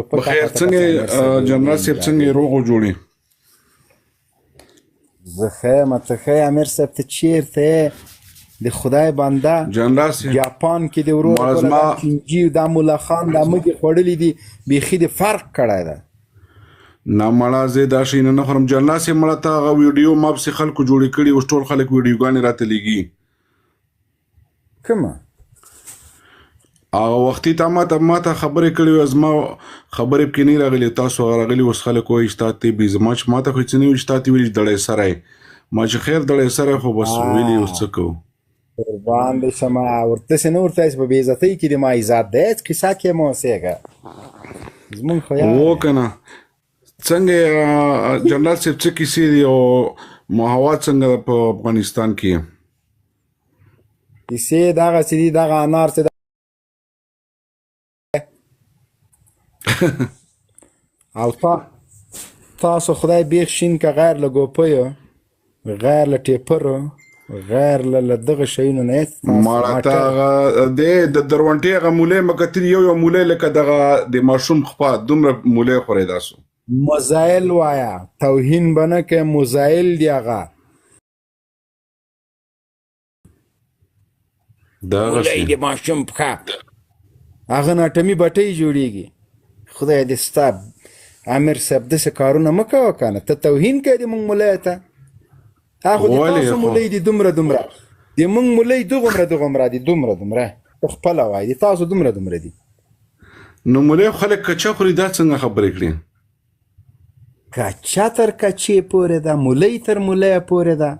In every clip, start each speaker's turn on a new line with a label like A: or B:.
A: بخیر څنګه جنرال صاحب څنګه روغ جوړي
B: زه ښه یم ته ښه یې امیر صاحب ته چېرته یې د خدای بنده
A: جنرال صاحب
B: جاپان کې د ورور ټوله دا چینجي دا مولا خان دا مږې خوړلي دي بیخي د فرق کړی ده
A: نه مړه زه دا شی نه خورم جنرال صاحب مړه ته هغه ویډیو ما پسې خلکو جوړې کړي اوس ټول خلک ویډیوګانې راته لیږي
B: کومه
A: هغه وختي تا ماته خبرې کړې وې زما خبرې پکې نه راغلې تاسو راغلي اوس خلک وایي چې تا ته بې زما چې ما ته خو هېڅ نه ویل چې تا ته ویلي دړی سری ما چې خیر دړی سری خو بس ویلي اوس څه کوو
B: قربان دې شمه ورتسې نه ورته په بې عزتۍ کې د ما عزت دی هېڅ کیسه کې مه اوسېږه زمونږ خو
A: و که نه څنګه جنرال صاحب څه کیسې دي او ماحول څنګه ده په افغانستان کې
B: کیسې دغسې دي دغه انار چې او تاسو خدای بیخ شین که غیر له ګوپیو غیر له ټیپرو غیر له دغه شیونو نه
A: ماړه ته هغه د درونټې هغه مولی مه کتلي یو مولی لکه دغه د ماشوم خپه دومره مولی خورئ تاسو
B: مزایل وایه توهین به نه کوې مزایل دی هغه مولی د ماشوم پښه هغه ناټمي بټۍ جوړېږي خدای دې ستا امیر صاحب داسې کارونه مه کوه که نه ته توهین کوې د مونږ مولۍ ته هغه د تاسو مولۍ دي دومره د مونږ مولۍ دوغومره دي دومره ته خپله وایي د تاسو دومره دي
A: نو مولۍ خلک کچه خوري دا څنګه خبرې کړي
B: کچه تر کچې پورې ده مولۍ تر مولۍ پورې ده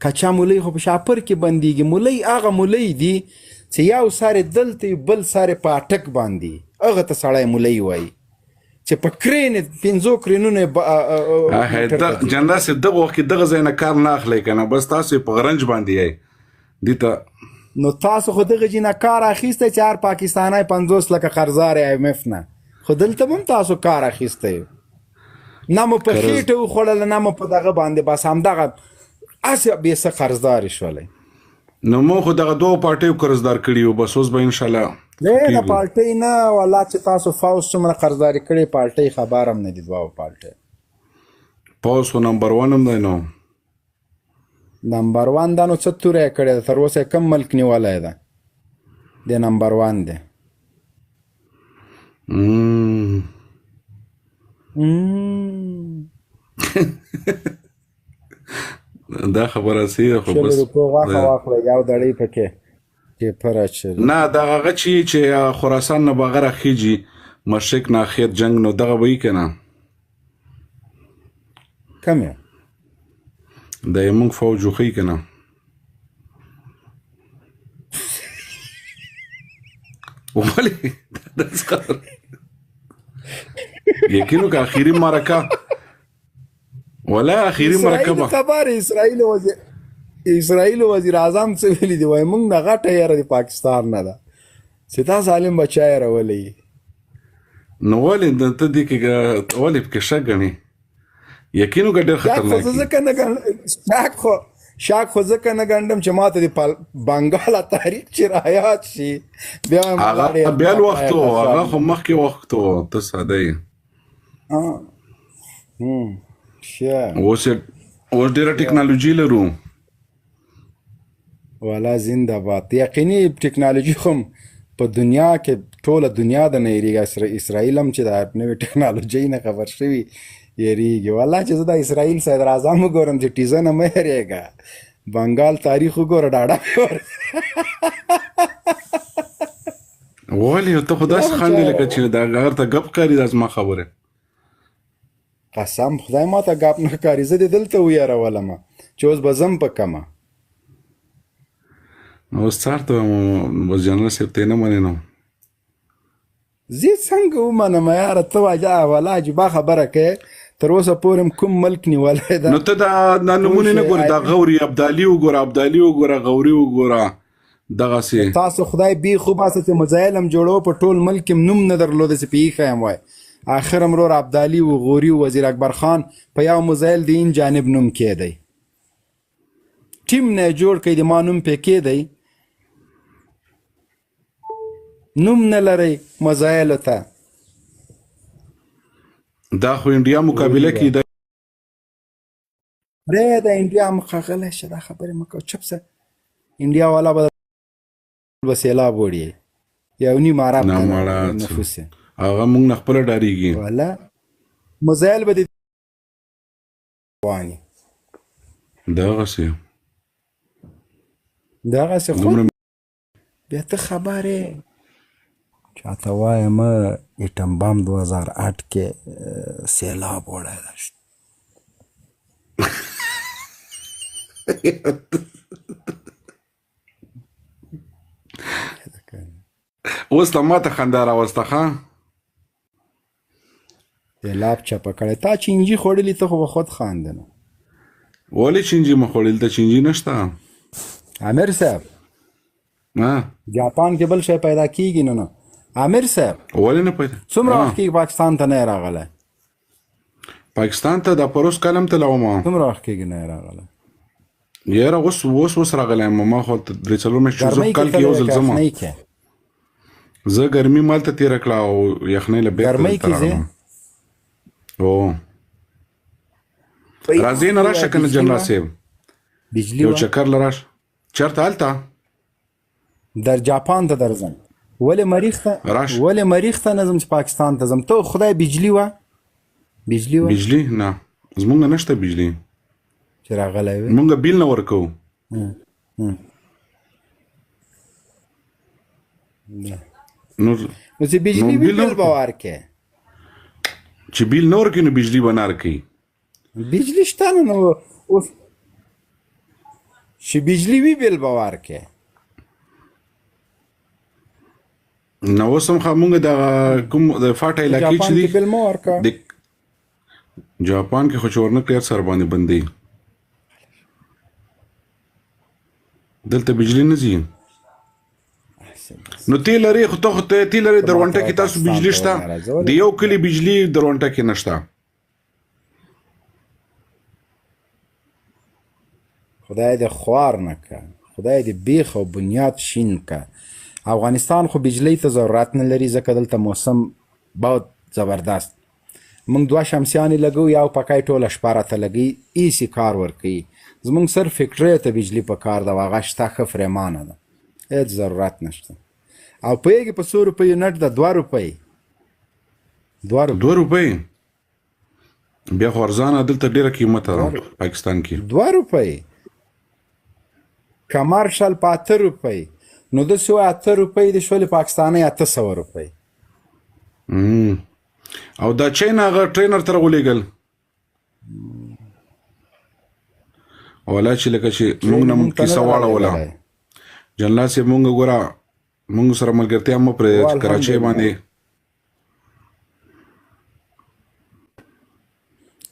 B: کچه مولۍ خو په شاپر کې بندېږي مولۍ هغه مولۍ دي چې یو سارې دلته بل سارې په اټک باندې هغه ته سړی مولۍ وایي چې په کرین 5 کرینونه
A: جنرال صاحب دغه وخت کې دغه ځای نه کار نه اخلئ که نه بس تاسو یې په غرنج باندې یئ دې ته
B: نو تاسو خو دغه جي نه کار اخیستی چې هر پاکستانی 50 لکه قرضدار IMF نه خو دلته هم تاسو کار اخیستی نه مو په خېټه وخوړله نه مو په دغه باندې بس همدغه هسې بې څه قرضدارې شولئ
A: نو مو خو دغه دوه پارټیو قرضدار کړي وو بس اوس به انشاءالله
B: نه پالټۍ نه والله چې تاسو فوز څومره قرضداري کړې پالټۍ خبر هم نه دي دوه پالټۍ
A: فوز خو نمبر 1 هم دی نو
B: نمبر 1 دا نو څه توره یې کړې ده تر اوسه یې کم ملک نیولی ده د نمبر 1 دی
A: دا خبره سي خو بس
B: غوښه واخله یو دړۍ پکې
A: نه دا هغه چې خراسان نه بغیر خيجي مشرق نه اخر جنگ نو دغه وی کنه
B: کوم
A: د موږ فوج خو کنه ولی یقینو که اخیری معرکه ولا اخیری معرکه
B: خبر اسرائیل وزیر اعظم څه ویلي دي وایي موږ نه غټه یاره د پاکستان نه ده چې تا ظالم بچا یې راولئ
A: نو ولې ته دې کې ولې پکې شک ګڼې یقین وکړه ډېر خطرناک
B: شک خو ځکه نه ګڼم چې ما ته د بنګال تاریخ چې رایاد شي بیا
A: وخت و هغه خو مخکې وخت و ته ساده یې اوس ډېره ټکنالوژي لرو
B: والا زنده باد یقیني ټکنالوژي خو په دنیا کې ټوله دنیا د نه یېرېږي اسرائیل هم چې د نوې ټکنالوژۍ نه خبر شوي یېرېږي والله چې زه د اسرائیل صدر اعظم وګورم چې ټیزه نه مه یېرېږه بنګال تاریخ وګوره ډاډه
A: ولې ته خو داسې خاندې لکه چې د هغه ته ګپ ښکاري دا زما خبره
B: قسم خدای ما ته ګپ نه ښکاري زه دې دلته ویارولمه چې اوس به ځم په کمه
A: اوس څارته بس جنرال صاحب ته نه مننم
B: زه څنګه ومنم یاره ته واجه والله عجیبه خبره کوې تر اوسه پورې کوم ملک نیولی ده
A: نو ته دا نومونه نه ګورې دا غوري ابدالي وګوره غوري وګوره دغسې
B: تاسو خدای بیخ وباسه چې مزایل هم جوړو په ټول ملک کې نوم نه درلوده چې په ایښی یم وای آخر امرور ابدالي و غوري و وزیر اکبر خان په یو مزایل د این جانب نوم کېدی ټیم نه جوړ کړئ د ما نوم پې کېدی نوم نه لرئ مزایلو ته
A: دا خو انډیا مقابله کې د
B: پرې د انډیا مخه غلی شه دا خبرې مه کوه چپ شه انډیا والا به به سیلاب وړي یو نیم عرب
A: نه
B: ته
A: مړه
B: نفوس یې
A: هغه موږ نه خپله ډارېږي
B: والا مزایل به دې واني
A: دغسې
B: دغسې خو
A: دومره
B: بیا ته خبرې چاته وایم ایټم بم 2008 کې سیلاب وړی ده
A: اوس ته ما ته خندا راوسته ښه
B: سیلاب چپه کړی تا چینجي خوړلي ته خو به خود خانده نو
A: ولې چینجي مه خوړل ته چینجي نشته
B: امیر صاحب
A: ها
B: جاپان کې بل شی پیدا کیږي نه امیر صاحب
A: ولې نه پیدا
B: څومره وخت کېږي پاکستان ته نه راغلی
A: پاکستان ته د پروس کالم ته لاوم
B: څومره وخت کېږي نه راغلی
A: یاره اوس راغلی یم ما خو درې څلور میاشتې
B: ګرمۍ
A: کال کې یو ځل ځم
B: یخنۍ کې
A: زه ګرمي مالته تېره کړه او یخنۍ له بېرته
B: ګرمۍ
A: دلته
B: کې ځې
A: راغلم هو راځې نه راشه که نه جنرال صاحب
B: بجلی
A: یو
B: وه
A: چکر له راشه چېرته هلته
B: در جاپان ته درځم ولې مریخ ته
A: راشه.
B: ولې مریخ ته نه ځم چې پاکستان ته ځم ته خدای بجلی وه بجلی وه
A: بجلی نه زمونږ نشته بجلی
B: چې راغلی وې
A: مونږ بیل نه ورکوو نو
B: نو چې بجلی
A: نو
B: وي
A: بیل نه
B: بیل به ورکې
A: چې بیل نه ورکوي نو بجلی به نه ورکوي
B: بجلی شته نو اوس چې بجلی وي بیل به ورکې
A: نو اوس هم خو مونږ د کوم د فاټ علاقې چې
B: جاپان
A: دي
B: کې بیل مه ورکه
A: د جاپان کې خو چې ورنکړي هر سر باندې بندي دلته بجلی نه ځي نو تی لري خو ته تی لري درونټه کې تاسو بجلی شته د یو کلی بجلی درونټه کې نشته
B: خدای دې خوار نه که خدای دې بیخ او بنیاد شین که افغانستان خو بجلی ته ضرورت نه لري ځکه دلته موسم बहुत زبردست موږ دوه شمسیانې لګو یو پکای ټوله شپه راته لګي ایسي کار ورکوي زموږ صرف فکټریو ته بجلی په کار ده هغه شته ښه فرېمانه ده هېڅ ضرورت نشته او پوهېږې په 100 روپیو نټ ده 2 روپۍ
A: 2 روپۍ بیا خو ارزانه دلته ډېره قیمته ده پاکستان کې
B: 2 روپۍ کمرشل په 8 روپۍ نو داسې وایي 8 روپۍ د شولې پاکستانۍ 800 روپۍ
A: او دا چین هغه ټرینر ته راولېږل ولا چې لکه چې موږ نه مونږ کیسه واړوله جنرال صاحب مونږ ګوره مونږ سره ملګرتیا مه پرېږده چې کراچۍ باندې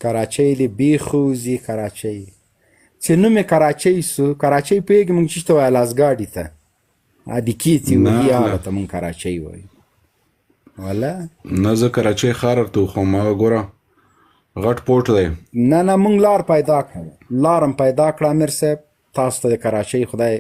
B: کراچۍ دې بیخ وځي کراچۍ چې نوم یې کراچۍ سو کراچۍ پوهېږي مونږ چې ته وایه لاسګاډي ته دیکیتي وهي هغه ته مونږ کراچۍ وایو والا
A: نه زه کراچۍ ښار ورته وښوم هغه ګوره غټ پورټ دی
B: نه نه مونږ لار پیدا کړه لار هم پیدا کړه امیر صاحب تاسو ته د کراچۍ خدای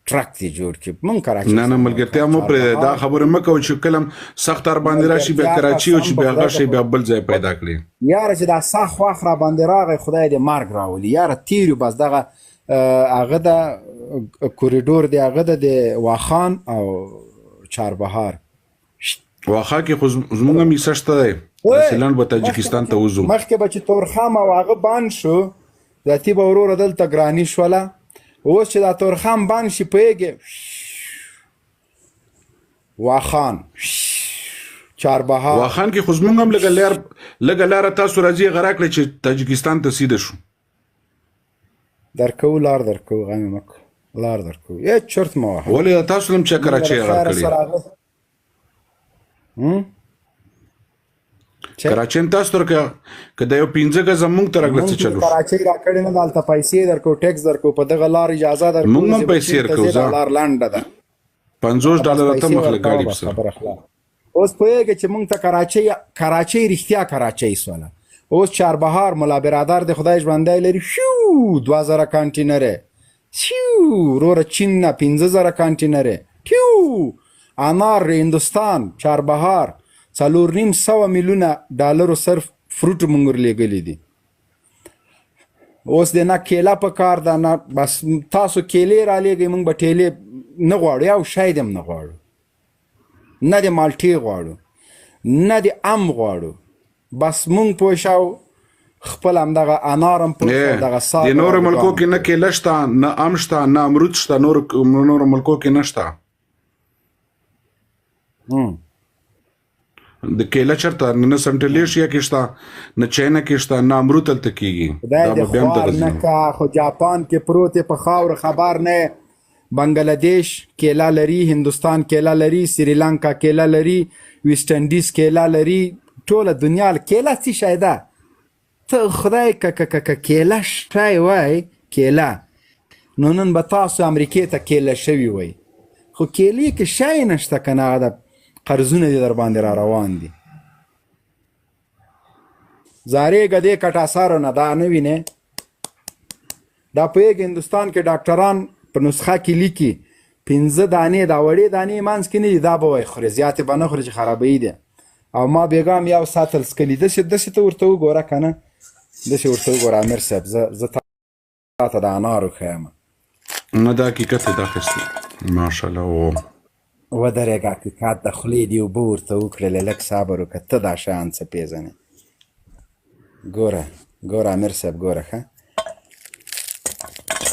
B: ټرک دې جوړ کړي مونږ کراچۍ
A: نه نه ملګرتیا مو پرېږده دا خبره مه کوه چې کله سخت ار باندې راشي بیا کراچي او چې بیا هغه شی بیا بل ځای پیدا کړي
B: یاره چې دا سخت وخت را باندې راغی خدای دې مرګ راولي یاره تیر یو بس دغه هغه د کوریډور دی هغه د واخان او چاربهار
A: واخا کې خو زمونږ هم حصه شته دی سیلان به تاجکستان ته وځو
B: مخکې به چې تورخم او هغه بند شو ذاتي به وروره دلته ګراني شوله اوس چې دا تورخم بند شي پوهېږې واخان چاربهار
A: واخان کې خو زمونږ هم لږه لاره تاسو راځي هغه راکړئ چې تاجکستان ته سیده شو
B: درکو لار درکو غمې مه کوه لار درکو هېڅ چرت مه وهه
A: ولې تاسو هم چې کراچۍ راکړې کراچۍ هم تاسو ته که د یو 15 ګزه مونږ ته راکړه څه چلو
B: کراچۍ راکړې نه دلته پیسې درکو ټیکس درکو په دغه لار اجازه درکو
A: مونږ هم پیسې ورکوو
B: لار لنډه ده
A: $50 ته مخله ګاډي پسه
B: اوس پوهېږې چې مونږ ته کراچۍ رښتیا کراچۍ سوله اوس چاربهار ملا برادر د خدای ژوندی لري شو 2000 کانټینرې شو وروره چین نه 15000 کانټینرې ټیو انار هندوستان چاربهار 4.5 میلیونه ډالرو صرف فروټ مونږ ورلېږلي دي. اوس د نه کیله په کار ده نه بس تاسو کیلې رالیږئ موږ به ټیلې نه غواړو یو شی د هم نه غواړو نه د مالټې غواړو نه د ام غواړو بس مونږ پوه شو خپل همدغه انار هم پروت دغه
A: د نورو ملکو کې نه کیله شته نه ام شته نه امرود شته نورو ملکو کې نه شته د کیله چرته نه سنټرلیشیا کې شته نه چاینا کې شته نه امرود هلته کېږي
B: دا به بیا هم دغسې نه کا خو جاپان کې پروت دی په خاوره خبر نه بنګلادیش کیله لري هندوستان کیله لري سریلانکا کیله لري ویسټ انډیز کیله لري ټوله دنیا کیله څه شی ده ته خدای که کیله شی وای کیله نو نن به تاسو امریکې ته کیله شوي وای خو کیلې کې شی نشته که نه هغه قرضونه دي در باندې را روان دي زارېږه دې کټاسارو نه دا نه وینې دا پوهېږي هندوستان کې ډاکټران په نسخه کې لیکي 15 دانې دا وړې دانې منځ کې نه دي دا به وایي خورې زیاتې به نه خورې چې خرابوي دي او ما بیګام یو ساتل څکلي داسې ته ورته وګوره که نه داسې ورته وګوره امیر صاحب زه تا ته د انارو ښیم
A: نه دا حقیقت دی دا اخیستې ماشاءالله
B: ودرېږه حقیقت د خولې دې اوبه ورته وکړلې لږ صبر وکړه ته دا شیان څه پېژنې ګوره امیر صاحب ګوره ښه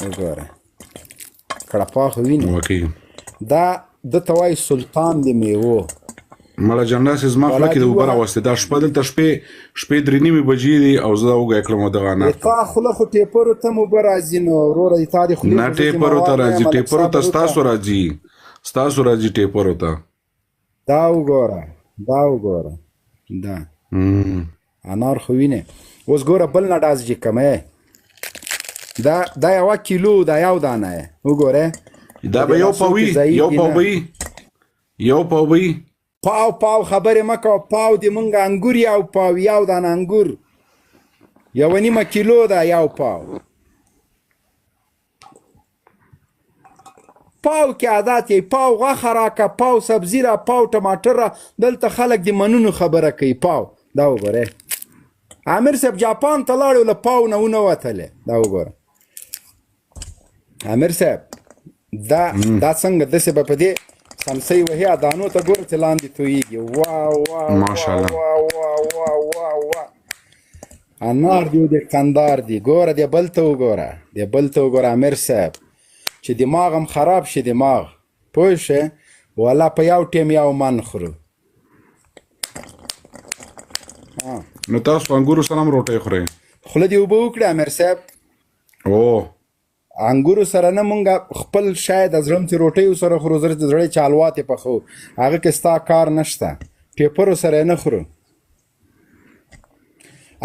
B: وګوره کړپا خو وینې دا ده ته وایي سلطان د میوو
A: مړه جنرال صاحب زما خوله کې د اوبه راوستې دا شپه دلته شپې 3:30 بجې دي او زه وږی کړم دغه انار
B: تا خوله خو ټیپرو ته مو اوبه راځي نو وروره تا د خولې
A: نه ټیپرو ته راځي ټیپرو ته ستاسو راځي ټیپرو ته
B: دا وګوره دا انار خو وینې اوس ګوره بل نه ډاز چې کمه دا 1 کیلو دا یو دانه وګوره
A: دا به یو پاوی
B: پاو خبرې مه کوه پاو د مونږ انګور یو پاو یو دانه انګور 1.5 کیلو دا یو پاو کې عادت یې پاو غوښه راکه پاو سبزي را پاو ټماټر را دلته خلک د منونو خبره کوي پاو دا وګوره امیر صاحب جاپان ته لاړو له پاو نه ونوتلی دا وګوره امیر صاحب دا څنګه داسې به په دې سمسۍ وهي دانو ته ګوره چې لاندې تویېږي
A: ماشاءالله
B: انار دی د قندار دی ګوره دې بل ته وګوره امیر صاحب چې دماغ هم خراب شي دماغ پوه شې والا په یو ټیم یو من خورو
A: نو تاسو انګورو سره هم روټۍ خورئ
B: خوله دې اوبه وکړه امیر صاحب انګورو سره نه مونږ خپل شاید از زړه چې روټۍ سره خورو زر د زړې چالواتې پخو هغه کې ستا کار نشته ټیپرو سره نه خورو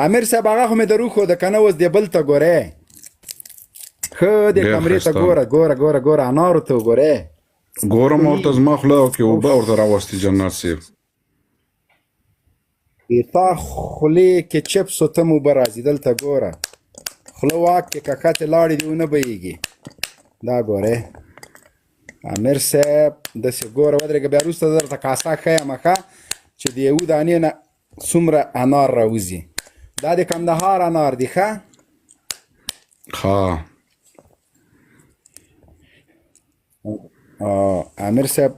B: امیر صاحب هغه خو مې دروښود که نه اوس دې بل ته ګورې ښه دې کمرې ته ګوره انارو ته وګورې
A: ګورم ورته زما خوله کې اوبه ورته راوستي جنرال صاحب
B: تا خولې کې چپسو ته مو اوبه راځي دلته ګوره خوله واک کې ککتې لاړې دي ونه بهیږي دا ګورې امیر صاحب داسې ګوره ودرېږه بیا وروسته زه درته کاسه ښیم ښه چې د یوه دانې نه څومره انار راوځي دا د کندهار انار دی ښه امیر صاحب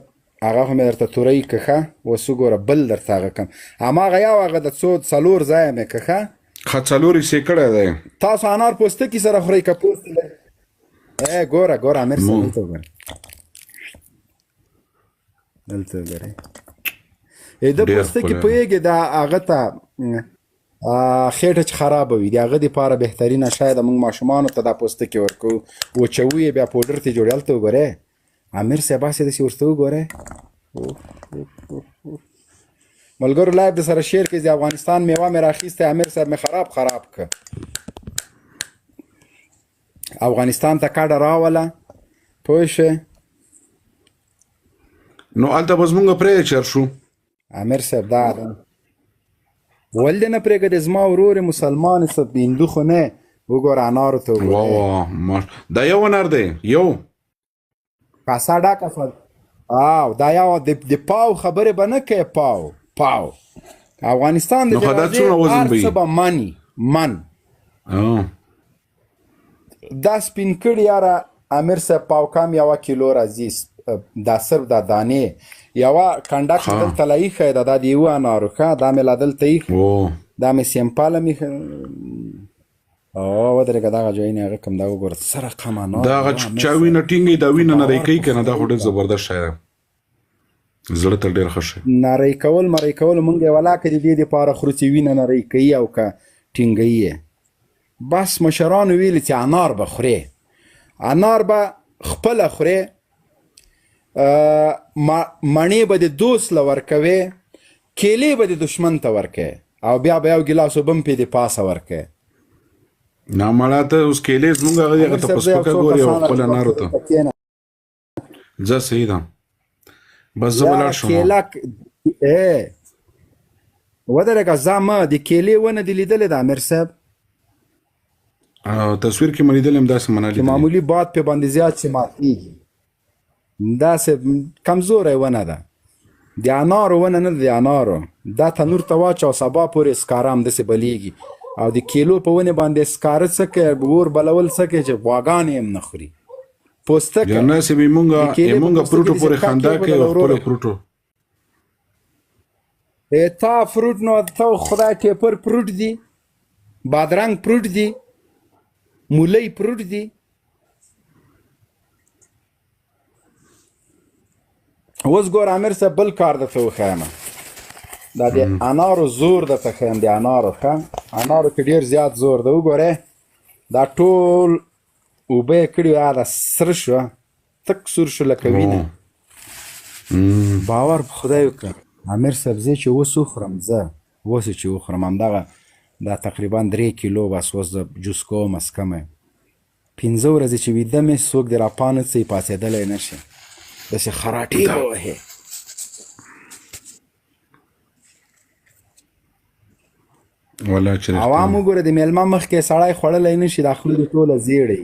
B: هغه خو مې درته توری که ښه اوس وګوره بل درته هغه کم هماغه یو هغه د 4 ځایه مې که ښه
A: څلور یې کړی دی
B: تاسو انار پوستکي سره خورئ که پوست ګوره امیر صاحب دلته وګورئ د پوستکي پوهېږې دا هغه ته خېټه چې خرابه وي د هغه دپاره بهترینه شاید موږ ماشومانو ته دا پوستکي ورکوو وچوو یې بیا پوډر ته جوړي هلته وګورئ امیر صاحب هسې داسې ورته وګورئ ملګرو لایف د سره شیر کې د افغانستان میوه مې راخیستی امیر صاحب مې خراب که افغانستان ته کډه راوله پوه شې
A: نو هلته به زمونږ پرې چر شو
B: امیر صاحب دا ولې نه پرېږدې زما ورور مسلمان صاحب هندو خو نه وګوره انارو ته
A: وګوره دا یو انار دی یو
B: کاسه ډکه شوه دا یو د پاو خبرې به نه کوې پاو افغانستان د
A: نو خو دا
B: دروازې
A: څومره وزن
B: هر
A: به وي؟
B: څه به من دا سپین کړي یاره امیر صاحب پاوکام 1 کیلو راځي دا صرف دا دانې یوه کنډک دلته لا ایښی ده دا د یوه انارو ښه دا مې لا دلته ایښ دا مې سیمپاله مې ودرېږه دغه ځای نه هغه کوم دا وګوره څه رقم انار
A: دا هغه چا وینه ټینګوي دا وینه نری کوي که نه دا خو ډېر زبردست شی ده زړه ته ډېر ښه شی
B: نری کول مری کول مونږ یې ولاکه د دې دپاره خورو چې وینه نری کوي او که ټینګوي یې بس مشرانو ویلي چې انار به خورې انار به خپله خورې مڼې به د دوست له ورکوې کیلې به د دشمن ته ورکوې او بیا به یو ګیلاس اوبه هم پې د پاسه ورکوې
A: نه مړه ته اوس کیلې زمونږ هغه ته په سپکه ګورې او خپل انارو ته ځه صحیح ده بس زه به لاړ شم
B: ودرېږه ځه مه د کیلې ونه دې لیدلې ده امیر صاحب
A: تصویر کې مې لیدلی یم داسې مه نه
B: چې معمولي باد پې باندې زیات چې ماتېږي داسې کمزوری ونه ده د انارو ونه نه ده د انارو دا تنور ته واچوه سبا پورې سکاره همداسې بلیږي او د کیلو په ونې باندې سکاره څه کوي اور بلول څه کوي چې غواګانې هم نه خوري پوستکی
A: جنرال صاحب یمونږه فروټو پورې خندا کوي او خپله فروټو
B: تا فروټ نو ته خدای ټیپر فروټ دي بادرنګ فروټ دي مولی فروټ دي اوس ګوره امیر صاحب بل کار درته وښیم دا د انارو زور درته ښیم د انارو ښه انارو کې ډېر زیات زور ده وګورئ دا ټول اوبه یې کړي دا سره شوه تک سور شو لکه وینه باور په خدای وکړه امیر صاحب زه چې اوس وخورم زه اوس چې وخورم همدغه دا تقریبا 3 کیلو بس اوس د جوس کوم از کمه 15 ورځې چې ویده مې څوک د راپانه څه پاڅېدلی نه شي داسې خراټې به وهې عوام وګوره د میلمه مخکې سړی خوړلی نه شي دا خوله دې ټوله زیړی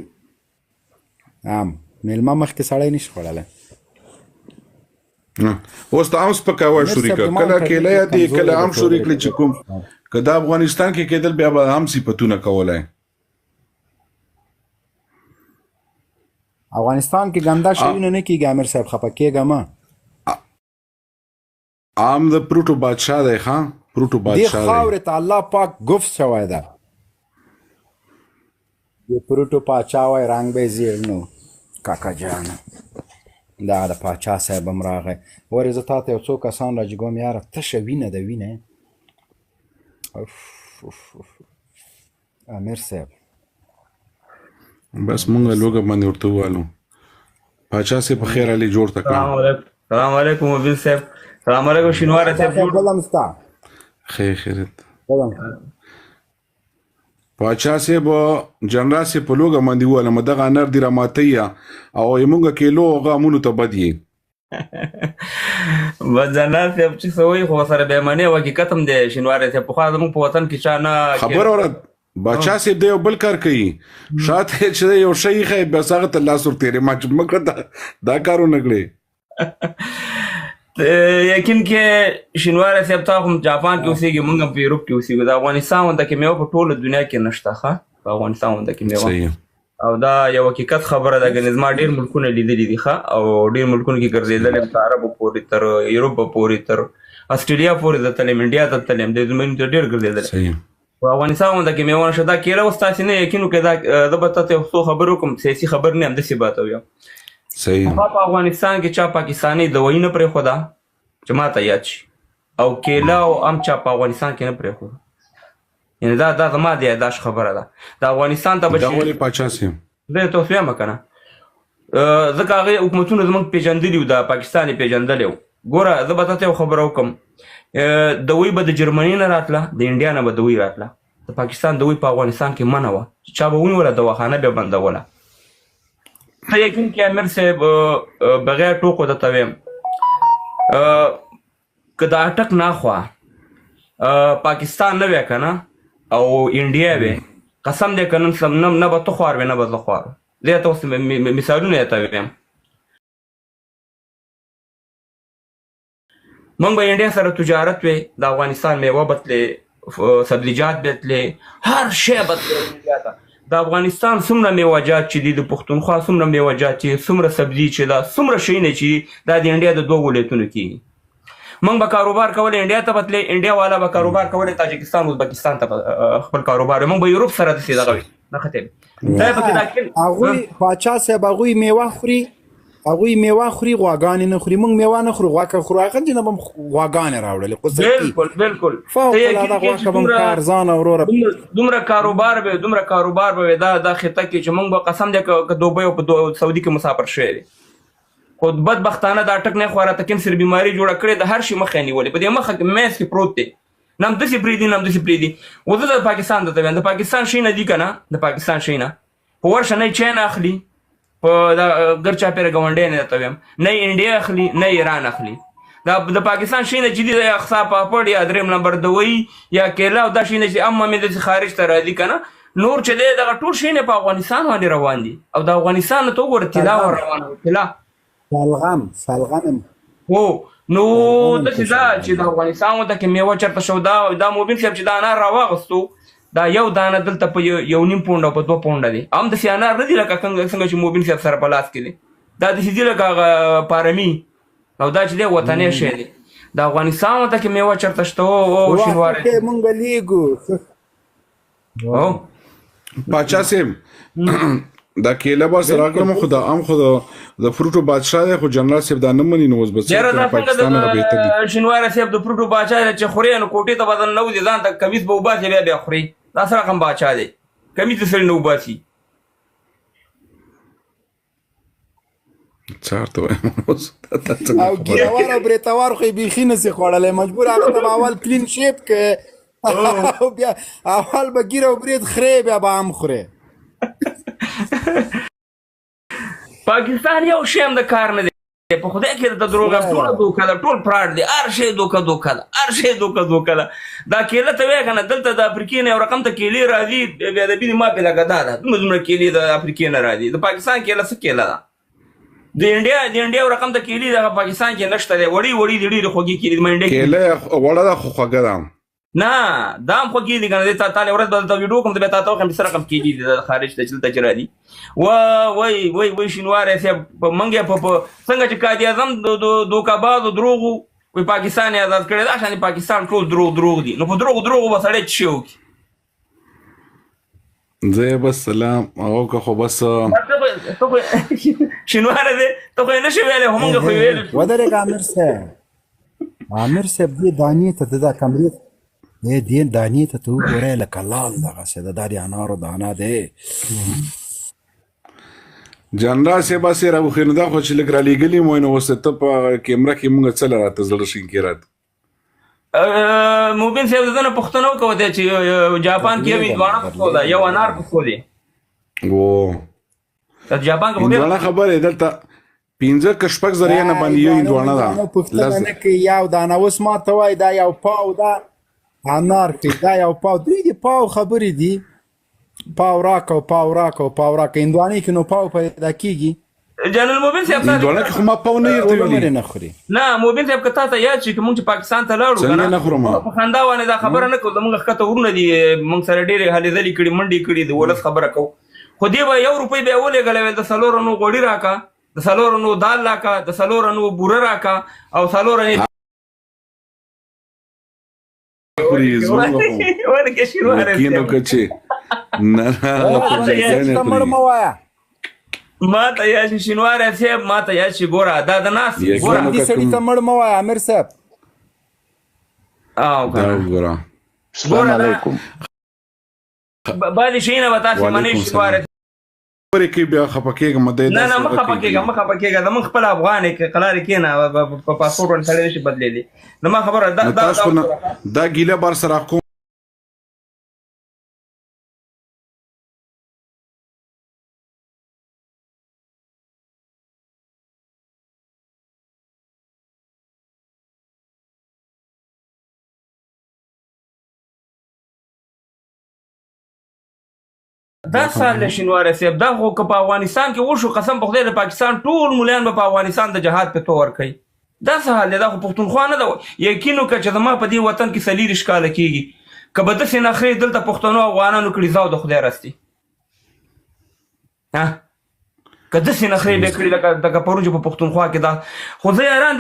B: میلمه مخکې سړی نه شي خوړلی
A: اوس ته هم سپکاوی شروع کړه کله کیله یادې کله هم شروع کړي چې کوم که دا افغانستان کې کېدل بیا به هم صفتونه کولی
B: افغانستان کې ګنده شوي نه کېږي امیر صاحب خفه کېږه مه
A: عام د پروټو بادشاه دی ښه پروټو بادشاه دی
B: دې خاورې ته الله پاک گفت شوی ده د پروټو پاچا وای رنګ به یې زیړ نو کاکا جانه دا د پاچا صاحب هم راغی ورې زه تا ته یو څو کسان راجګوم یاره تشه وینه ده وینه امیر صاحب
A: بس مونږ لوګه باندې ورته ووالو پاچا صاحب په خیر علي جوړ ته کړه
C: سلام علیکم وبیل صاحب سلام علیکم شینواره صاحب
A: خیرت پاچا صاحب جنرال صاحب په لوګه باندې ووالم دغه انار دې راماتیا او یمونږ کیلو هغه مونږ ته بد یې
C: بس جنرال صاحب چې سوی خو سره بېمانه حقیقت هم دی شینواره صاحب پخوا زموږ په وطن کې چا نه
A: خبر اورد باچا صاحب دی یو بل کار کوي شاته چې یو شی ښایي بس هغه ته لاس ورتېرې ما چې مکړه دا کارونه کړې
C: یقین کې شینواره صاحب تا هم جاپان کې اوسېږي موږ هم په یوروپ کې اوسېږو د افغانستان غونډه کې میوه په ټوله دنیا کې نشته ښه په افغانستان غونډه کې میوه او دا یو حقیقت خبره ده ګنې زما ډېر ملکونه لیدلي دي ښه او ډېر ملکونو کې ګرځېدلی یم تر عربو پورې تر یوروپ پورې تر اسټرالیا پورې ته تللی یم انډیا ته تللی یم دې زمونږ ته ډېر ګرځېدلی په افغانستان غونډه کې میوه نشته دا کیله اوس تاسې نه یقین وکړئ دا زه به تاته یو څو خبرې وکړم سیاسي خبر نه همداسې به ته ویم په افغانستان کې چا پاکستاني دوایي نه پرېښوده چې ما ته یاد شي او کیله او ام چا په افغانستان کې نه پرېښوده یعنې دا زما د یاداشت خبره ده د افغانستان ته به
A: دا ولې پاچا صاحب
C: زه یې ته اوس ویم که نه ځکه هغې حکومتونه زموږ پېژندلي وو د پاکستان یې پېژندلی وو ګوره زه به تاته یو خبره وکړم دوی به د جرمني نه راتله د انډیا نه به دوی راتله د پاکستان دوی په افغانستان کې منع وه چا به ونیوله دواخانه به بندوله ته یقین کې امیر صاحب بغیر ټوکو درته ویم که د اټک ناخوا پاکستان نه وی که نه او انډیا وی قسم دی که نه به ته خوار وی نه به زه خوار زه یې ته اوس مثالونه یې ته ویم موږ به انډیا سره تجارت وی د افغانستان میوه بتلې سبزیجات بتلې هر شی بتلې انډیا ته د افغانستان څومره میوهجات چې دي د پښتونخوا څومره میوهجات چې څومره سبزي چې دا څومره شیونه چې دا د انډیا د 2 ولایتونو کېږي موږ به کاروبار کولی انډیا ته بتلې انډیا والا به کاروبار کولی تاجکستان ازبکستان ته خپل کاروبار موږ به یوروپ سره داسې دغه وي
B: هغوی پاچا صاحب هغوی میوه خوري هغوی میوه خوري غواګانې نه خوري موږ میوه نه خورو غوښه خورو هغه چې نه به غواګانې راوړلې
C: بالکل
B: فوقالعاده غوښه به م ارزانه وروره
C: دومره کاروبار به دا خطه کې چې موږ به قسم دی که دوبۍ او په سعودي کې مسافر شوی دی خو بدبختانه دا ټک نه خو راته کینسر بیماري جوړه کړې د هر شي مخه یې نیولې په دې مخه کې منځ کې پروت دی نه همداسې پرېږدي اوس د پاکستان درته وایم د پاکستان شی نه دي که نه د پاکستان شی نه په ورشه نه یې چین اخلي په دا ګر چاپېره ګاونډی نه درته وایم نه یې انډیا اخلي نه ایران اخلي د پاکستان شی نه چې دي د اقصا پاپړ یا درېیم نمبر دوی یا کیله او دا شی نه چې امه مې داسې خارج ته راځي که نه نور چې دی دغه ټول شی نه په افغانستان باندې روان دي او د افغانستان نه ته وګوره طلا روانه طلا
B: سلغم
C: هو نو داسې دا چې د افغانستان ورته کې میوه چېرته شو دا موبین صاحب چې دا انار راواغستو دا یو دانه دلته په 1.5 پونډه او په 2 پونډه دی هم داسې انار نه دي لکه څنګه چې موبین صاحب سره په لاس کې دی دا داسې دي لکه هغه پارمي او دا چې دی وطني شی دی د افغانستان ورته کې میوه چېرته شته او شینواری
B: مونږ به لیږو
A: پاچا صاحب دا کیله به سره راکړم خو دا ام خو د فروټو بادشاه دی خو جنرال صاحب دا نه مني نو اوس بس
C: پاکستان نه بهتر دي شینواری صاحب د فروټو بادشاه چې خوري نو کوټې ته بدن نه وځي ځان ته کمیس به وباسي بیا خوري دا سره کوم بادشاه دی کمیس سره نه وباسي
A: چارته وایم
B: او ګیروار او بریتوار خو بیخي نه سي خوړلی مجبور هغه ته اول کلین شیپ که او بیا اول به ګیر او برید خورې بیا به هم خورې
C: پاکستان یو شی هم د کار نه دی په خدای کې د دروغ ټول دوکه ده ټول فراډ دی هر شی دوکه ده هر شی دوکه ده دا کیله ته وایې که نه دلته د افریقې نه یو رقم ته کیلې راځي بیا د بینې ما پې لګه دا ده دومره کیلې د افریقې نه راځي د پاکستان کیله څه کیله ده د انډیا یو رقم ته کیلې دغه پاکستان کې نشته دی وړې دي ډېرې خوږې کیلې
A: کیله وړه ده خو خوږه ده
C: نه دا هم خوږې دي که نه دی تا له ورځ به درته ویډیو کوم ته بیا تا ته وښیم چې څه رقم کیلې دي د خارج ته چې دلته چې راځي وایي شینواری صاحب موږ یې څنګه چې قائد اعظم دوکهباز او دروغ وایي پاکستان یې ازاد کړی دا شان پاکستان ټول دروغ دي نو په دروغو به سړی څه شی وکړي
A: زه یې بس سلام هغه که خو بس
C: شینواری دی ته خو یې نه شې ویلی خو موږ خو یې ویلی
B: ودرېږه امیر صاحب دې دانې ته د دا کمرې دې دانې ته وګورئ لکه لال دغسې د دا د انارو دانه دی
A: جنرال صاحب هسې راوښې نو دا خو چې لږ رالیږلي مو نو اوس ته په کیمره کې مونږ څه راته زړه شینکې راته
C: موبین صاحب د ده نه پوښتنه وکړه دی چې جاپان کې یو هندوانه پسو ده یو انار پسو دی جاپان کې
A: هندوانه خبرې دلته 15 که شپږ زره نه باندې یو هندوانه ده
B: پوښتنه نه کوي یو دانه اوس ما ته وایي دا یو پاو ده انار کې دا یو پاو دوی د پاو خبرې دي پاو راکه هندوانې کې نو پاو پیدا کېږي
C: جنرال موبین صاحب
A: هندوانه کې خو ما پاو نه یې
B: نه خوري
C: نه موبین صاحب که تا ته یاد شي که موږ چې پاکستان ته لاړو
A: څنګه نه خورم
C: په خندا باندې دا خبره نه کوو زموږ ښکته ورونه دي موږ سره ډېرې هلې ځلې کړي منډې کړي د ولس خبره کوو خو دې به 1 روپۍ بیا ولېږلی ویل د 4 انو غوړي راکه د 4 انو دال راکه د 4 انو بوره راکه او 4 انې ولکه شینواری ما ته یاد شي شینواری صاحب ما ته یاد شي ګوره دا د ناس
B: ګوره دې سړي ته مړ مه وایه امیر صاحب
A: ګوره
C: السلام علیکم بعضې شیونه به تاسې منئ شینواری
A: خبرې کوي بیا خفه کېږم
C: نه مه خفه کېږه زمونږ خپل افغان یې قلارې کښېنه په پاسپورټ باندې سړی نشي بدلېدی نو ما خبره
A: دا ګیله بار سره کوم
C: دا سال له شینواری صاحب دا خو که په افغانستان کې وشو قسم په خدای د پاکستان ټول مولیان به په افغانستان د جهاد په تور کوي دا څه حال دی دا خو پښتونخوا نه ده یقین وکړه چې زما په دې وطن کې 40 کاله کېږي که به داسې نخرې دلته پښتنو افغانانو کړي زه او د خدای راستي که داسې نخرې به کړي لکه پرون چې په پښتونخوا کې دا خو زه یاران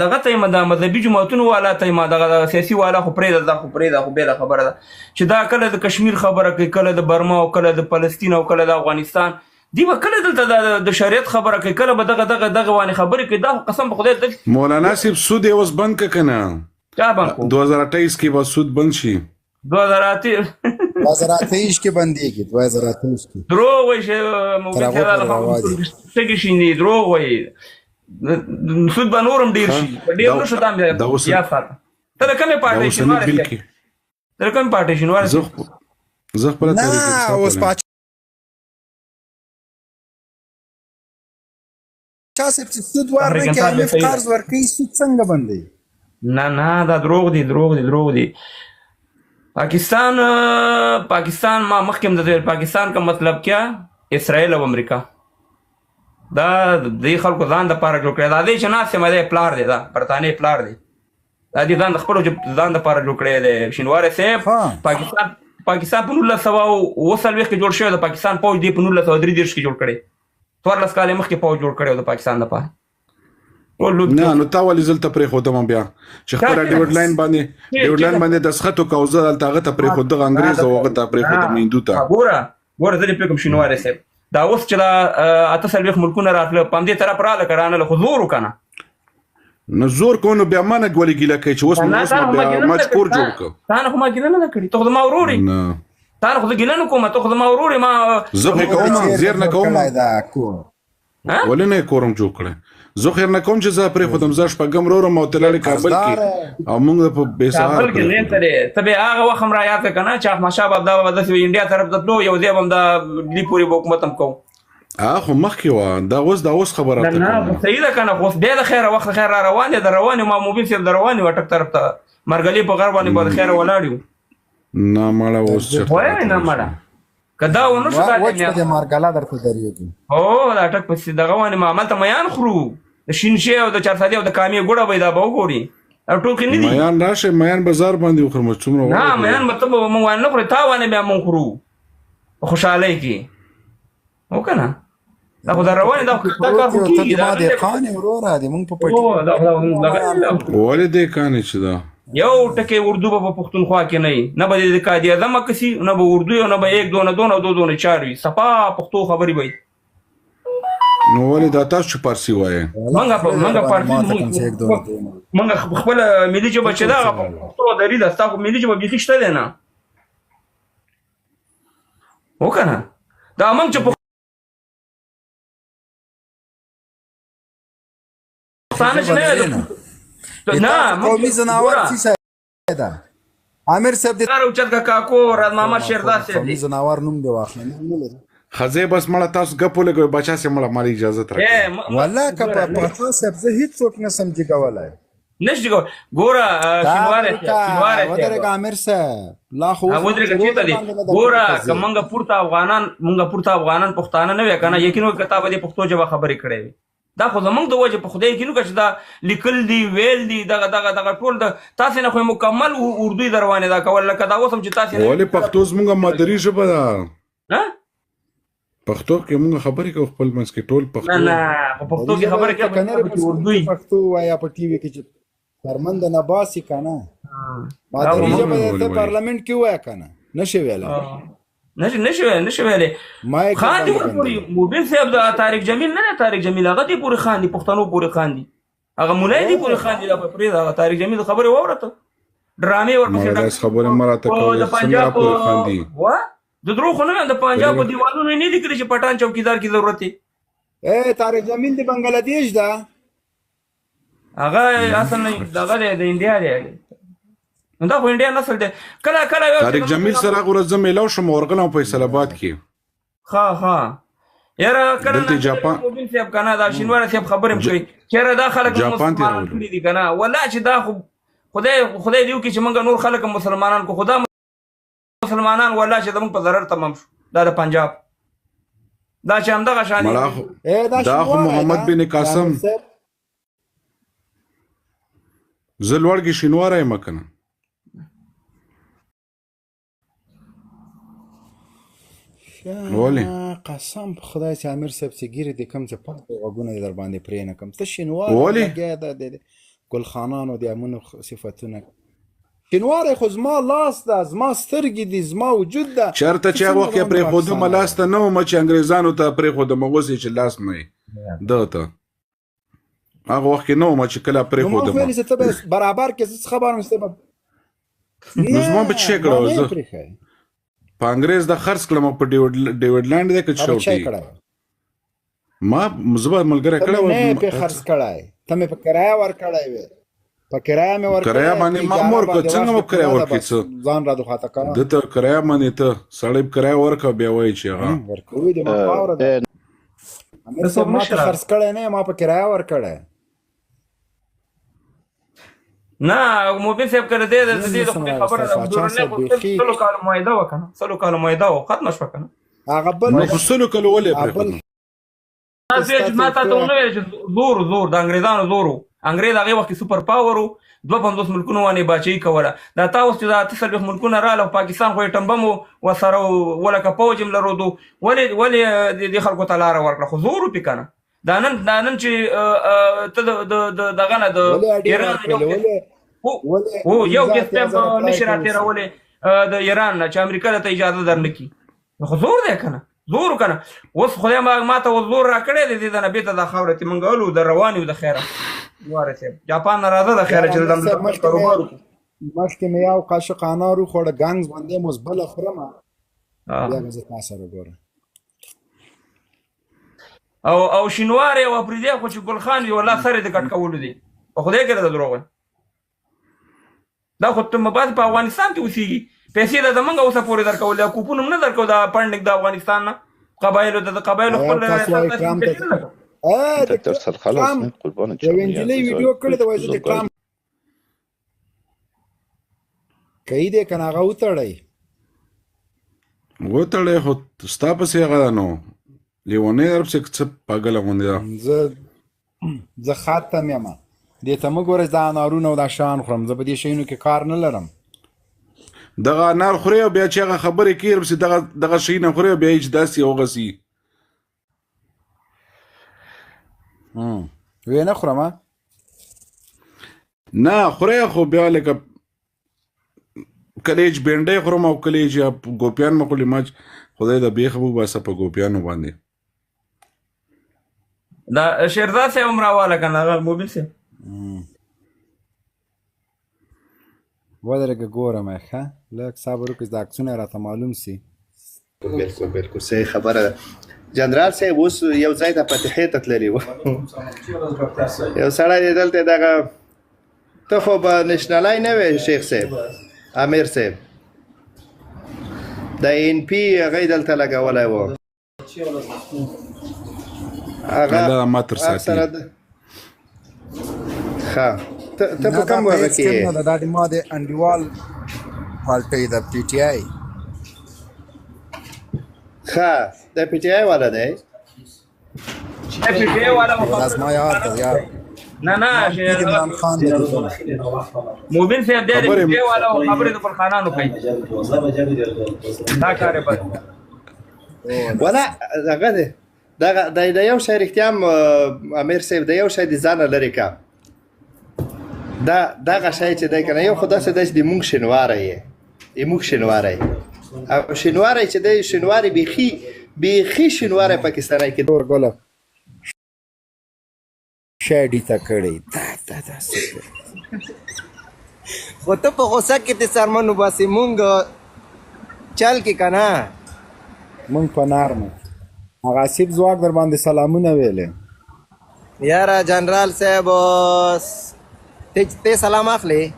C: دغه ته یم د مذهبي جماعتونو والا ته یم دغه سیاسي والا خو پرېږده دا خو پرېږده خو بېله خبره ده چې دا کله د کشمیر خبره کوي کله د برما او کله د فلسطین او کله د افغانستان دی به کله دلته د شریعت خبره کوي کله به دغه وانې خبرې کوي دا قسم په خدای
A: مولانا صاحب سود یې اوس بند که نه
C: چا بند کړو
A: 2028 کې به سود بند شي
B: 2028 کې بندېږي 2028 کې
C: دروغ وایي چې موبایل څنګه شي دروغ وایي سود به نور هم ډېر شي ډېر نه شو دا یا ساته ته د کومې پارټۍ شینواری ته د کومې پارټۍ شینواری
A: زه خپله
B: نه اوس چا صاحب چې سود ورنه کوي IMF قرض ورکوي سود څنګه بندوي
C: نه دا دروغ دي پاکستان ما مخکې هم د پاکستان کا مطلب کیا اسرائیل او امریکا دا د خلکو ځان دپاره جوړ کړی دا دی چې ناست یم دی پلار دی دا برطانیې پلار دی دا دې ځان د خپلو ځان دپاره جوړ کړی دی شینواری صاحب پاکستان په 1940 کې جوړ شوی د پاکستان پوج دی په 1933 کې جوړ کړی 14 کاله مخکې پوج جوړ کړی د پاکستان دپاره
A: نه نو تا ولې زلته پرېښودم بیا چې خپله ډیوډلاین باندې دسخط وکړه او زه دلته هغه ته پرېښود دغه انګرېز او هغه ته پرېښودم هندو ته
C: ګوره زه دې پوهېږم شینواری صاحب دا اوس چې دا 48 ملکونه راتله په همدې طرف راغله که رانله خو زور وکنه
A: نو زور کو نو بیا ما نه ولې ګیله کوي چې اوس بیا مجبور جوړ کړه
C: تا نه خو ما ګیله نه ده کړې ته خو زما ورور یې تا نه خو زه ګیله نه کوم ته خو زما ورور یې ما
A: زه خو کوم زیر نه کوم ولې نه یې کورم جوړ کړی زه خیر نه کوم چې زه پرېښودم زه شپږم ورورم او ته لاړې کابل کې او موږ په بېسهار
C: کابل کې نه ته دی ته بیا هغه وخت هم رایاد کړه که نه چې احمدشاه بابا دا به داسې انډیا طرف ته تلو یو ځای به هم دا ډیلي پورې به حکومت هم کوو
A: خو مخکې وه دا اوس خبره
C: نه صحیح ده که نه خو بیا د خیره وخت خیر را روان دی د روانې ما موبین صاحب د روانې وه ټک طرف ته مرګلي په غر باندې به د خیره ولاړ یو
A: نه مړه اوس
C: وایې نه مړه که دا ونه شو
B: د مارګله درته درېږي
C: هو دا ټک پسې دغه باندې ما هملته میان خورو د شینشي او د چارسادي او د کامې ګوړه به یې دا به وګوري او ټوکې نه دي
A: میان راشئ میان بازار باندې وخورم څومره
C: نه میان به ته به مونږ وانه نه خورې تا وانې بیا مونږ خورو په خوشحالۍ کې هو که نه دا خو د روانې دا کار خو کېږي
B: ته ما دهقان یې وروره د مونږ په پټي
A: ولې دهقان یې چې دا
C: یو ټکی اردو به په پښتونخوا کې نه وي نه به د قاضي اعظم کسي نه به اردو نه به 1 2 2 2 2 4 وي صفا پښتو خبرې به
A: نو ولې دا تاسو چې پارسي وایې
C: منګه پارسي منګه خپل ملي ژبه چې دا پښتو دري ده تاسو ملي ژبه بیخي شته ده نه وکنه دا موږ چې
B: نه قومي زناور څه ده عامر صاحب
C: دې اوچت کا کاکو راز محمد شیرداد صاحب
B: قومي زناور نوم دی واخلنه
A: خزه بس مړه تاسو غپو لګوي بچا سي مړه مالي اجازه راکړه
B: والله که په پاتو صاحب زه هیڅ څوک نه سمجي کولای
C: نشي ګوره شینواره
B: ودرګه عامر صاحب لا خو
C: ودرګه چې ته دي ګوره کومنګ پورته افغانان پښتانه نه وکنه یقینو کتاب دې پښتو ژبه خبرې کړې دا خو زمونږ د وجه په خدای کې نو چې دا لیکل دی ویل دی دغه ټول د تاسو نه خو مکمل اردو دروانه دا کول لکه دا اوسم چې تاسو
A: ولې پښتو زمونږ مادری ژبه ده پښتو کې موږ خبرې کوو خپل منځ کې ټول پښتو
C: نه په پښتو کې خبرې کوي
B: کنه اردو پښتو وایا په ټي وي کې چې پرمند نه باسي کنه مادری ژبه د پارلیمنت کې وایا کنه نشي ویلای
C: نشي ویلې خان دي پوری موبین صاحب د طارق جمیل نه طارق جمیل هغه دي پوری خان دي پښتنو پوری خان دي هغه مولای دي پوری خان دي د پرې دا طارق جمیل خبره وورته ډرامې ورپسې
A: خبره مراته کوي څنګه پوری خان دي
C: وا د درو خو نه د پنجاب په دیوالونو نه دي کړی چې پټان چوکیدار کی ضرورت
B: دی طارق جمیل د بنگلاديش دا
C: هغه اصل نه دغه د انډیا دی دا خو انډیا نسل دی کله
A: طارق جمیل سره ورځم ملاو شم ورغلم په فیصل آباد کې
C: ها یاره کله
A: جاپان
C: موبین صاحب کنه دا شینواره صاحب خبرم کوي چیرې دا خلک مسلمانان کړي دي کنه ولا چې دا خو خدای دیو کې چې موږ نور خلک مسلمانان کو خدا مسلمانان ولا چې زموږ په ضرر تمام شو دا د پنجاب دا چې همدغه شان
A: دا خو محمد بن قاسم زه لوړ کې شینواری یم که نه ولې
B: قسم په خدای چې امیر صاحب چې ګیرې دې کوم چې پاک غوږونه دې در باندې پرې نه کړم ته شینواری
A: ولې
B: لګیا د ګلخانانو د امونو صفتونه شینواری خو زما لاس ده زما سترګې دي زما وجود ده
A: چېرته چې هغه وخت یې پرېښودم لاس ته نه وم چې انګرېزانو ته پرېښودم اوس یې چې لاس نه یې ده ته هغه وخت کې نه وم چې کله پرېښودم
B: نو ما چې ته به برابر کې زه خبرم چې
A: نو زما به څه کړی وه زه په انګرېز د خرڅ کړم په ډیوډلینډ دی که چوټي ما زه به ملګری کړی
B: وم نه پې خرڅ کړی ته مې په کرایه ورکړی وې په کرایه مې ورکړی
A: کرایه باندې ما مور که څنګه مو کرایه ورکړي څه
B: ځان را دخواته کوه
A: ده ته کرایه باندې ته سړی په کرایه ورکړه بیا وایي چې هغه
B: ورکوي دې ما خاوره ده امیر صاحب ما ته خرڅ کړی نه ما په کرایه ورکړی
C: نه موبین صاحب کړه دې د دې خبره ده سلو کال معاهده وکنه سلو کال معاهده و ختم شو کنه
B: هغه بل
A: نو خو سلو کال ولې پرې
C: چې ما ته نو زور د انګريزانو زورو انګريز هغه وخت سپر پاور 250 ملکونو باندې باچي کوله دا تاسو چې دا 30 ملکونه رااله پاکستان خو ټمبمو وسره ولکه پوجم لرودو ولې د خلکو تعالی ورکړه خو زور پکنه دا نن چې ته دغه نه د ایران او یو کې ستم نشرات راولې د ایران نه چې امریکا ته اجازه درنکې خو زور دی کنه زور کنه اوس خدای ما ته زور را کړی دی د نبی ته د خوره تی منګولو د رواني د خیره وارثه جاپان راځه د خیره چې د کاروبار
B: مخکې مې یو قاشق انارو خوړه ګنګز باندې مزبله خورم بیا مې زه تاسو وګورم
C: او شینواری او پردی خو چې ګلخان یو الله سره د کټ کولو دي په خدای کې د دروغ دا خو ته مباد په افغانستان کې اوسېږي پیسې د زمونږ اوسه پورې درکول یا کوپون هم نه درکو دا پاندیک د افغانستان نه قبایلو د قبایلو خپل
D: دکتر سر خلاص نه قربان
B: یو انجلۍ ویډیو کړی د وایي د کلام کوي دې کنه هغه وتړی
A: خو ستا پسې هغه نو لیونی درب چې څه پاګله غوندې ده
B: زه خاتم یم دې ته مه ګوره دا انارونه او دا شیان خورم زه په دې شیانو کې کار نه لرم
A: دغه انار خورې او بیا چې هغه خبرې کوي پسې دغه شی نه خورې او بیا یې چې داسې هغسې
B: ویې نه خورم
A: نه خورې خو بیا لکه کله چې بینډۍ خورم او کله چې ګوپیان مه خورې ما خدای د بیخه وباسه په ګوپیانو باندې
C: دا شیرزاد صاحب هم راواله که نه هغه موبیل صاحب
B: ودرېږه ګورم ښه لږ صبر وکړه دا عکسونه راته معلوم سي
D: بالکل صحیح خبره ده جنرال صاحب اوس یو ځای ته فتحې ته تللی و یو سړی دی دلته دغه ته خو به نشنلی نه وې شیخ صاحب امیر صاحب د ان پی هغه دلته لګولی و
A: هغه ما تر ساتي
D: ښه ته په کوم هغه کې
B: دا د ما د انډیوال پارټۍ د پی ټی آی
D: ښه د پی ټی آی والا دی
C: پی ټی آی والا
B: زما یار ته یار
C: نه
B: عمران خان
C: موبین صاحب دی پی ټی آی والا خبرې د خانانو کوي دا کار به
D: ولا هغه دی د یو شی رښتیا امیر صاحب د یو شی د ځانه لرې کا دغه شی چې دی که نه یو خو داسې دی چې د مونږ شینواری یې د مونږ شینواری او شینواری چې دی شینواری بیخي شینواری پاکستانی کې
B: دور ګله شاډي ته کړی دا
E: خو ته په غوسه کې د سرمنو باسې مونږ چل کې که نه
B: مونږ په نارمه هغه آصف ځواک در باندې سلامونه ویلې
E: یاره جنرال صاحب ته سلام اخلي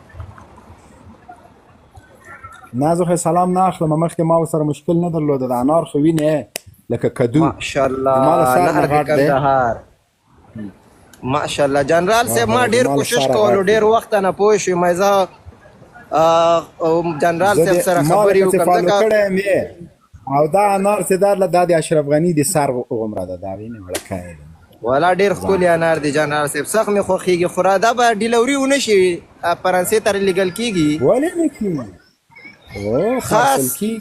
B: نه زه خو سلام نه اخلم مخکې ما ورسره مشکل نه درلوده د انار خو وینې لکه کدو
E: ماشاءالله نهر د کندهار ماشاءالله جنرال صاحب ما ډېر کوشش کولو ډېر وخت نه پوه شوم زه جنرال صاحب سره خبرې وکړم
B: او دا انار چې دا د اشرف غني د سر عمره ده دا وینې وړکه
E: ولا ډیر ښکلی انار دی جنرال صاحب سخت مې خوښېږي خو را دا به ډیلوري ونه شي فرانسې ته لیږل کېږي
B: ولې نه کېږي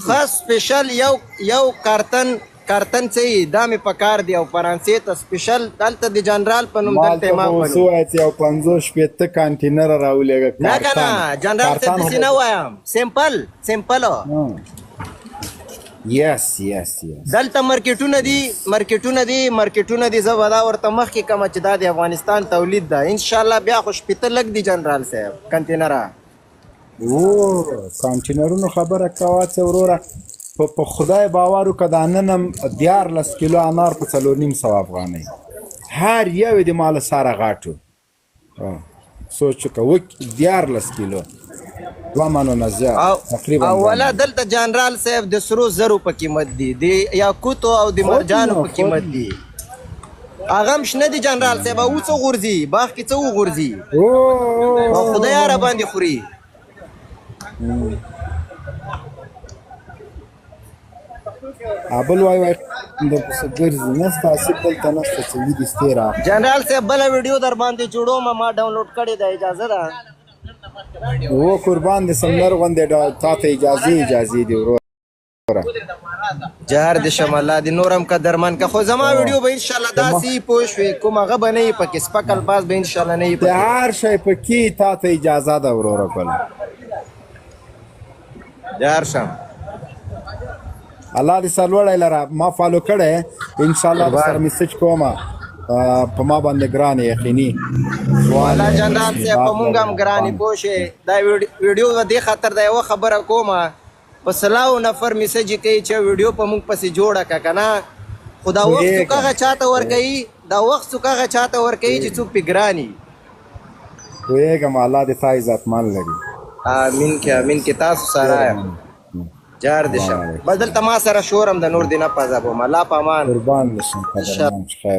E: خاص سپیشل یو کارتن څه یي دا مې په کار دی او فرانسې ته سپیشل دلته د جنرال په نوم دلته ما
B: مالته خو وایي چې یو 50-60 کانټینره راولېږه
E: نه که نه جنرال صاحب داسې نه وایم سمپل
B: یس
E: دلته مارکیټونه دي زه به دا ورته مخکې کومه چې دا د افغانستان تولید ده انشاءالله بیا خو شپېته لږ دي جنرال صاحب کنټینره
B: کانټینرونو خبره کوه څه وروره په خدای باور وکړه دا نن هم 14 کیلو انار په 4,500 افغانۍ هر یو یې د مال سره غاټو سوچ وکړه 14 کیلو 2 منو نه زیات تقریبا
E: اوله دلته جنرال صاحب د سرو زرو په قیمت دي د یاقوتو او د مرجانو په قیمت دي هغه هم شنه دي جنرال صاحب او څه غورځي باغ کې څه وغورځي او خدای را باندې خوري
B: ابل وای د ګرځي نه تاسو دلته نشته چې دې ستیرا
E: جنرال صاحب بل ویډیو در باندې جوړوم ما ډاونلوډ کړی دا اجازه ده
B: و قربان دې سمنر غوندې تا ته اجازه دی ورو
E: جهر د شمال د نورم کا درمان کا خو زما ویډیو به ان شاء الله داسي پوښوي کوم هغه بنې پکې سپکل باز به ان شاء الله نه
B: پکې هر شی پکې تا ته اجازه ده ورو کول
E: جهر شم
B: الله دې سلوړی لره ما فالو کړی ان شاء الله به سره میسج کوم په ما باندې ګران یقیني
E: والا جنرال صاحب په مونږ هم ګرانې پوښې دا ویډیو دې خاطر دا یو خبره کومه په سلاو نفر میسج کوي چې ویډیو په مونږ پسې جوړه کا کنه خدا وخت څوکه چاته ور کوي دا وخت څوکه چاته ور کوي چې څوک پګرانی
B: وېګم الله دې تا عزت مان لري
E: امين کې تاسو سره جار دې شه بدل تما سره شورم د نور دینه پازابو ملا پامان
B: قربان نشم قدرمن خیر